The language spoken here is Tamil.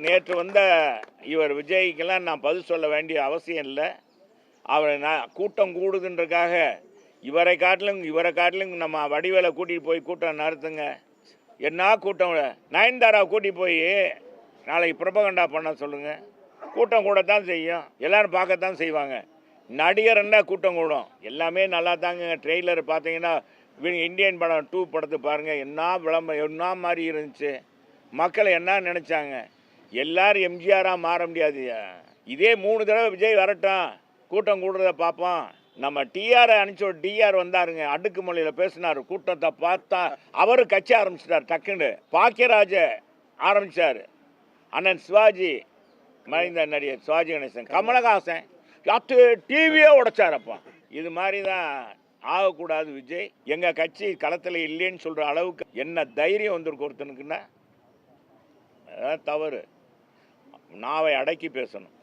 நேற்று வந்த இவர் விஜய்க்கெல்லாம் நான் பதில் சொல்ல வேண்டிய அவசியம் இல்லை. அவர் கூட்டம் கூடுதுன்றக்காக இவரை காட்டிலும் நம்ம வடிவேலை கூட்டிகிட்டு போய் கூட்டம் நடத்துங்க. என்ன கூட்டம்? நயன்தாரா கூட்டி போய் நாளைக்கு புரபகண்டா பண்ண சொல்லுங்கள். கூட்டம் கூடத்தான் செய்யும், எல்லோரும் பார்க்கத்தான் செய்வாங்க. நடிகர்னா கூட்டம் கூடும். எல்லாமே நல்லா தாங்க. ட்ரெய்லர் பார்த்தீங்கன்னா இந்தியன் படம் 2 படத்தை பாருங்கள், என்ன விளம்பரம், என்ன மாதிரி இருந்துச்சு. மக்கள் என்ன நினச்சாங்க? எல்லாரும் எம்ஜிஆராக மாற முடியாது. இதே 3 தடவை விஜய் வரட்டும், கூட்டம் கூடுறத பார்ப்போம். நம்ம டிஆர் டிஆர் வந்தாருங்க, அடுக்குமொழியில் பேசினார். கூட்டத்தை பார்த்தா அவரு கட்சி ஆரம்பிச்சிட்டார். டக்குன்னு பாக்கியராஜ ஆரம்பித்தார். அண்ணன் சிவாஜி, மறைந்த நடிகர் சிவாஜி கணேசன், கமலஹாசன், டிவியே உடைச்சாரப்பா. இது மாதிரி தான் ஆகக்கூடாது. விஜய் எங்கள் கட்சி களத்தில் இல்லைன்னு சொல்கிற அளவுக்கு என்ன தைரியம் வந்திருக்கு ஒருத்தனுக்குன்னா? அதான் தவறு. நாவை அடக்கி பேசணும்.